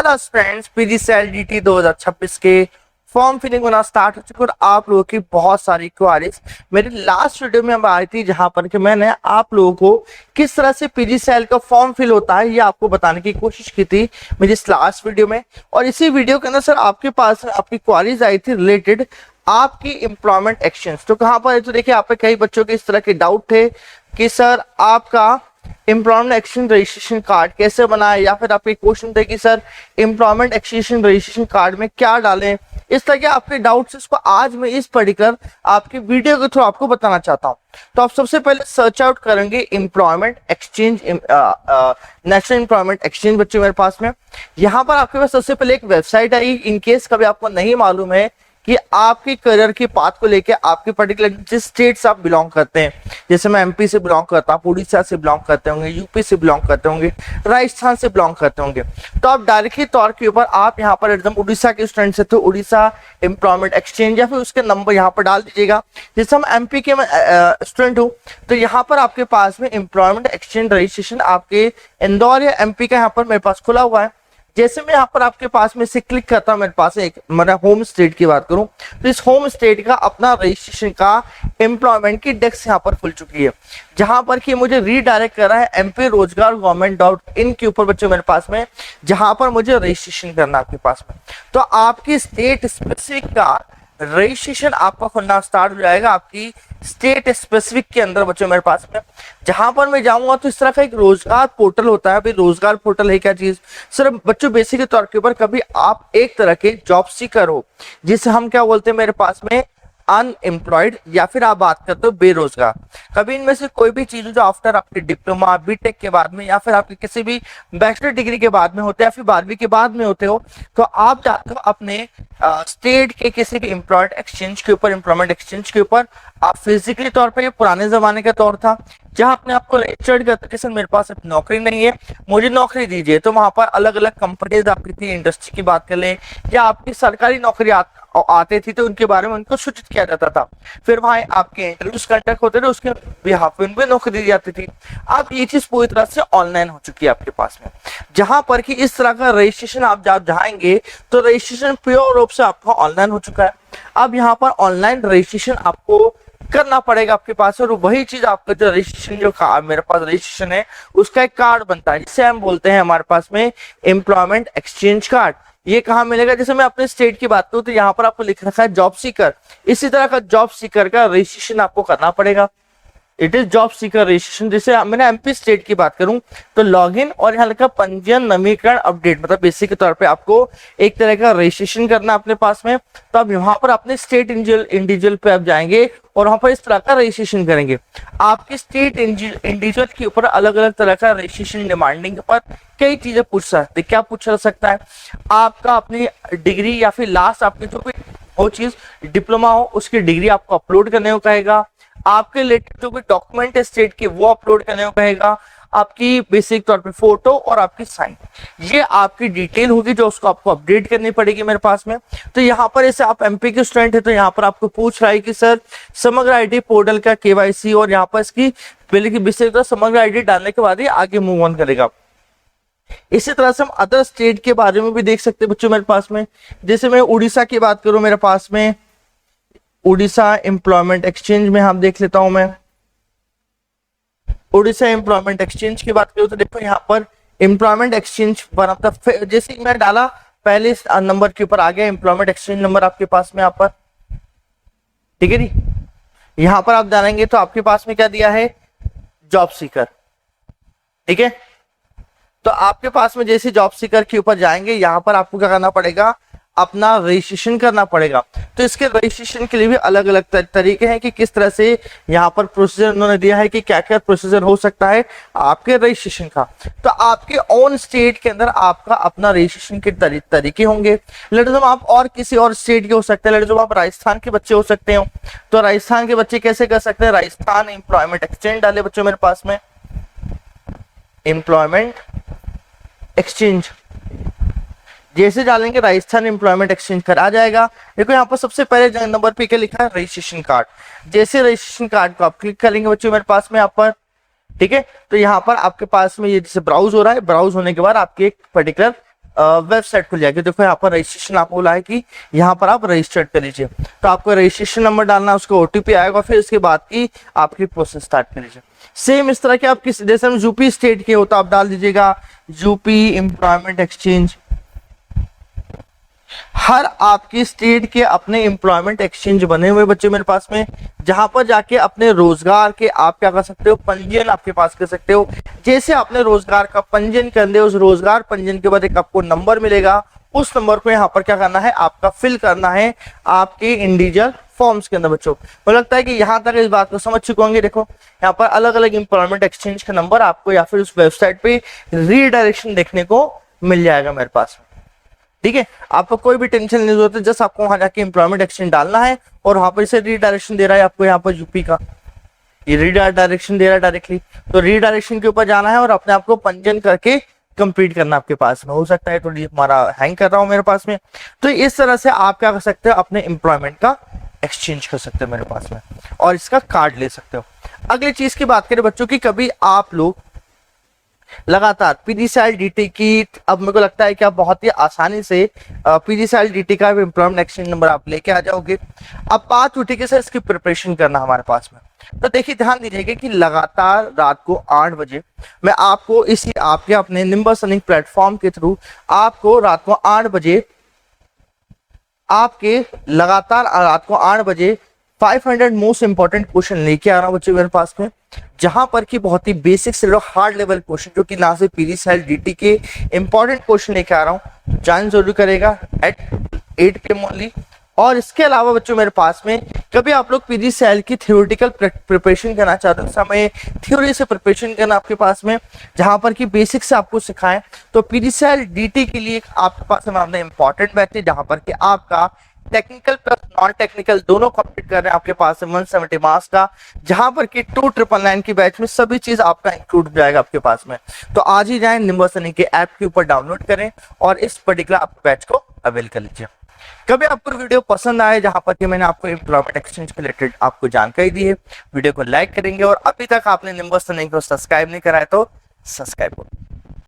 Hello friends, PGCL DT 2026 के form filling होना start हो चुका है और आप लोगों की बहुत सारी क्वारीज मेरी लास्ट वीडियो में आई थी, जहां पर कि मैंने आप लोगों को किस तरह से पीजीसीएल का फॉर्म फिल होता है ये आपको बताने की कोशिश की थी मेरी इस लास्ट वीडियो में। और इसी वीडियो के अंदर सर आपके पास आपकी क्वारीज आई थी रिलेटेड आपकी एम्प्लॉयमेंट एक्सचेंज। तो कहां पर है, तो देखिए आप पे कई बच्चों के इस तरह के डाउट थे कि सर आपका एम्प्लॉयमेंट एक्सचेंज रजिस्ट्रेशन कार्ड कैसे बनाए, या फिर आपके क्वेश्चन थे कि sir employment exchange registration card में क्या डालें। इस तरह के आपके डाउट्स इसको आज मैं इस पर्टिकुलर आपकी वीडियो के थ्रू आपको बताना चाहता हूं। तो आप सबसे पहले सर्च आउट करेंगे employment exchange, national employment exchange बच्चों मेरे पास में। यहाँ पर आपके पास सबसे पहले एक वेबसाइट आई, इनकेस कभी आपको नहीं मालूम है कि आपके करियर की पाथ को लेके आपके पर्टिकुलर जिस स्टेट से आप बिलोंग करते हैं, जैसे मैं एमपी से बिलोंग करता हूँ, उड़ीसा से बिलोंग करते होंगे, यूपी से बिलोंग करते होंगे, राजस्थान से बिलोंग करते होंगे, तो आप डायरेक्टली तौर के ऊपर आप यहाँ पर एकदम उड़ीसा के स्टूडेंट से तो उड़ीसा एम्प्लॉयमेंट एक्सचेंज या फिर उसके नंबर यहाँ पर डाल दीजिएगा। जैसे हम एमपी के स्टूडेंट हूँ तो यहाँ पर आपके पास में एम्प्लॉयमेंट एक्सचेंज रजिस्ट्रेशन आपके इंदौर या एमपी का यहाँ पर मेरे पास खुला हुआ है। जैसे मैं यहाँ पर आपके पास में से क्लिक करता हूँ, मेरे पास एक मेरा होम स्टेट की बात करूं तो इस होम स्टेट का अपना रजिस्ट्रेशन का एम्प्लॉयमेंट की डेस्क यहाँ पर खुल चुकी है, जहां पर कि मुझे रीडायरेक्ट कर रहा है एमपी रोजगार गवर्नमेंट.इन के ऊपर बच्चों मेरे पास में, जहां पर मुझे रजिस्ट्रेशन करना आपके पास में। तो आपकी स्टेट स्पेसिफिक का रजिस्ट्रेशन आपका खुलना स्टार्ट हो जाएगा आपकी स्टेट स्पेसिफिक के अंदर बच्चों मेरे पास में। जहां पर मैं जाऊंगा तो इस तरह का एक रोजगार पोर्टल होता है। अभी रोजगार पोर्टल है क्या चीज सर बच्चों, बेसिक के तौर के ऊपर कभी आप एक तरह के जॉब सीकर हो, जिसे हम क्या बोलते हैं मेरे पास में अनएम्प्लॉयड, या फिर आप बात करते हो बेरोजगार। कभी इनमें से कोई भी चीज जो आफ्टर आपके डिप्लोमा बीटेक के बाद में या फिर आपके किसी भी बैचलर डिग्री के बाद में होते हैं या फिर 12वीं के बाद में होते हो, तो आप जाते हो अपने स्टेट के किसी भी एम्प्लॉयड एक्सचेंज के ऊपर, एम्प्लॉयमेंट एक्सचेंज के ऊपर। आप फिजिकली तौर पर, ये पुराने जमाने का तौर था जहां अपने आपको रजिस्टर्ड करते कि सर मेरे पास अब नौकरी नहीं है, मुझे नौकरी दीजिए, तो वहां पर अलग अलग कंपनीज आपकी थी, इंडस्ट्री की बात कर ले या आपकी सरकारी नौकरी आते थी तो उनके बारे में उनको सूचित किया जाता था। फिर वहां आपके इंटरव्यूज कंडक्ट होते थे, उसके बिहाफ पे उनको नौकरी दी जाती थी। अब ये चीज पूरी तरह से ऑनलाइन हो चुकी है आपके पास में, जहां पर कि इस तरह का रजिस्ट्रेशन आप जब जाएंगे तो रजिस्ट्रेशन प्योर रूप से आपका ऑनलाइन हो चुका है। अब यहाँ पर ऑनलाइन रजिस्ट्रेशन आपको करना पड़ेगा आपके पास, और वही चीज आपका जो रजिस्ट्रेशन जो मेरे पास रजिस्ट्रेशन है उसका एक कार्ड बनता है, जिसे हम बोलते हैं हमारे पास में एम्प्लॉयमेंट एक्सचेंज कार्ड। ये कहाँ मिलेगा, जैसे मैं अपने स्टेट की बात करूं तो यहाँ पर आपको लिख रखा है जॉब सीकर। इसी तरह का जॉब सीकर का रजिस्ट्रेशन आपको करना पड़ेगा। It is job seeker registration. जैसे मैंने एमपी स्टेट की बात करूं तो लॉगिन और यहाँ लिखा पंजीयन नवीकरण अपडेट, मतलब बेसिक के तौर पे आपको एक तरह का रजिस्ट्रेशन करना अपने पास में। तो अब यहाँ पर अपने स्टेट इंडिविजुअल पे आप जाएंगे और वहां पर इस तरह का रजिस्ट्रेशन करेंगे। आपके स्टेट इंडिविजुअल के ऊपर अलग अलग तरह का रजिस्ट्रेशन डिमांडिंग पर कई चीजें पूछ सकते, क्या पूछ सकता है आपका अपनी डिग्री या फिर लास्ट आपकी जो कोई वो चीज डिप्लोमा हो उसकी डिग्री आपको अपलोड करने को कहेगा, आपके रिलेटेड जो भी डॉक्यूमेंट है स्टेट के वो अपलोड करने को कहेगा, आपकी बेसिक तौर पे फोटो और आपकी साइन, ये आपकी डिटेल होगी जो उसको आपको अपडेट करनी पड़ेगी मेरे पास में। तो यहाँ पर ऐसे आप एमपी के स्टूडेंट है तो यहाँ पर आपको पूछ रहा है कि सर समग्र आईडी पोर्टल का केवाईसी, और यहाँ पर इसकी पहले की बेसिक समग्र आईडी डालने के बाद ही आगे मूव ऑन करेगा। इसी तरह से हम अदर स्टेट के बारे में भी देख सकते हैं बच्चों मेरे पास में। जैसे मैं उड़ीसा की बात करूं, मेरे पास में उड़ीसा एम्प्लॉयमेंट एक्सचेंज में हम देख लेता हूं, मैं उड़ीसा एम्प्लॉयमेंट एक्सचेंज की बात करूं तो देखो यहाँ पर employment exchange one of the, जैसे मैं डाला पहले नंबर के ऊपर आ गया एम्प्लॉयमेंट एक्सचेंज नंबर आपके पास में यहाँ पर, ठीक है जी। यहाँ पर आप जानेंगे तो आपके पास में क्या दिया है, जॉब सीकर, ठीक है। तो आपके पास में जैसे जॉब सीकर के ऊपर जाएंगे यहाँ पर आपको क्या करना पड़ेगा, अपना रजिस्ट्रेशन करना पड़ेगा। तो इसके रजिस्ट्रेशन के लिए भी अलग अलग तरीके हैं कि किस तरह से यहाँ पर प्रोसीजर उन्होंने दिया है कि क्या क्या प्रोसीजर हो सकता है आपके रजिस्ट्रेशन का। तो आपके ओन स्टेट के अंदर आपका अपना रजिस्ट्रेशन के तरीके होंगे। लेट्स आप और किसी और स्टेट के हो सकते हैं, लेट्स आप राजस्थान के बच्चे हो सकते हो, तो राजस्थान के बच्चे कैसे कर सकते हैं, राजस्थान एम्प्लॉयमेंट एक्सचेंज डाले बच्चों मेरे पास में, एम्प्लॉयमेंट एक्सचेंज जैसे डालेंगे राजस्थान एम्प्लॉयमेंट एक्सचेंज कर आ जाएगा। देखो यहाँ पर सबसे पहले नंबर पे क्या लिखा है, रजिस्ट्रेशन कार्ड। जैसे रजिस्ट्रेशन कार्ड को आप क्लिक करेंगे बच्चों मेरे पास में यहाँ पर, ठीक है। तो यहाँ पर आपके पास में ये जैसे ब्राउज हो रहा है, ब्राउज होने के बाद आपके एक पर्टिकुलर वेबसाइट खुल जाएगी। देखो यहाँ पर रजिस्ट्रेशन आपको बोला है कि यहाँ पर आप रजिस्टर्ड कर लीजिए, तो आपको रजिस्ट्रेशन नंबर डालना है, उसको ओटीपी आएगा, फिर उसके बाद की आपकी प्रोसेस स्टार्ट कर लीजिए। सेम इस तरह के आप किस, जैसे हम यूपी स्टेट के हो तो आप डाल दीजिएगा यूपी एम्प्लॉयमेंट एक्सचेंज। हर आपकी स्टेट के अपने एम्प्लॉयमेंट एक्सचेंज बने हुए बच्चे मेरे पास में, जहां पर जाके अपने रोजगार के आप क्या कर सकते हो, पंजीयन आपके पास कर सकते हो। जैसे आपने रोजगार का पंजीयन कर दिया, उस रोजगार पंजीयन के बाद एक आपको नंबर मिलेगा, उस नंबर को यहाँ पर क्या करना है, आपका फिल करना है आपके इंडिविजुअल फॉर्म्स के अंदर। बच्चों मुझे लगता है कि यहाँ तक इस बात को समझ चुके होंगे। देखो यहाँ पर अलग अलग एम्प्लॉयमेंट एक्सचेंज का नंबर आपको या फिर उस वेबसाइट पे रीडायरेक्शन देखने को मिल जाएगा मेरे पास में। ठीक है, आपको कोई भी टेंशन नहीं होती, जस्ट आपको वहां जाके एम्प्लॉयमेंट एक्सचेंज डालना है और वहां पर इसे रीडायरेक्शन दे रहा है आपको, यहाँ पर यूपी का ये रीडायरेक्शन दे रहा है डायरेक्टली, तो रीडायरेक्शन के ऊपर जाना है और अपने आप को पंजीयन करके कंप्लीट करना आपके पास में। हो सकता है थोड़ी हमारा हैंग कर रहा हो मेरे पास में, तो इस तरह से आप क्या कर सकते हो, अपने एम्प्लॉयमेंट का एक्सचेंज कर सकते हो मेरे पास में और इसका कार्ड ले सकते हो। अगली चीज की बात करें बच्चों की, कभी आप लोग लगातार पीजीसीएल डीटी की, अब मेरे को लगता है कि आप बहुत ही आसानी से पीजीसीएल डीटी का एम्प्लॉयमेंट एक्सचेंज नंबर आप लेके आ जाओगे। अब बात उठी कि सर इसकी प्रिपरेशन करना हमारे पास में, तो देखिए ध्यान दीजिएगा कि लगातार रात को 8 बजे मैं आपको इसी आपके अपने निम्बस अर्निंग प्लेटफॉर्म के थ्रू आपको रात को 8 बजे आपके लगातार रात को 8 बजे 500 मोस्ट इंपॉर्टेंट क्वेश्चन लेके आ रहा हूं बच्चों मेरे पास में, जहां पर कि बहुत ही बेसिक से हार्ड लेवल क्वेश्चन, जो कि ना से पीजीसीएल डीटी के इंपॉर्टेंट क्वेश्चन लेके आ रहा हूं। ज्वाइन जरूर करेगा एट 8 PM ओनली। और इसके अलावा बच्चों मेरे पास में कभी आप लोग पीजीसीएल की थ्योरेटिकल प्रिपरेशन करना चाहते हो, समय थ्योरी से प्रिपरेशन करना आपके पास में, जहां पर कि बेसिक से आपको सिखाएं, तो पीजीसीएल डीटी के लिए आपके पास में हमने इंपॉर्टेंट बैच है, जहां पर कि आपका टेक्निकल प्लस नॉन टेक्निकल दोनों कंप्लीट कर रहे हैं आपके पास 170 मार्क्स का, जहां पर कि 2999 की बैच में सभी चीज आपका इंक्लूड हो जाएगा आपके पास में। तो आज ही जाएं निम्बस अर्निंग के ऐप के ऊपर डाउनलोड करें और इस पर्टिकुलर आप बैच को अवेल कर लीजिए। कभी आपको वीडियो पसंद आए जहां पर कि मैंने आपको एम्प्लॉयमेंट एक्सचेंज के रिलेटेड आपको जानकारी दी है, वीडियो को लाइक करेंगे और अभी तक आपने निम्बस अर्निंग को सब्सक्राइब नहीं करा है तो सब्सक्राइब करो।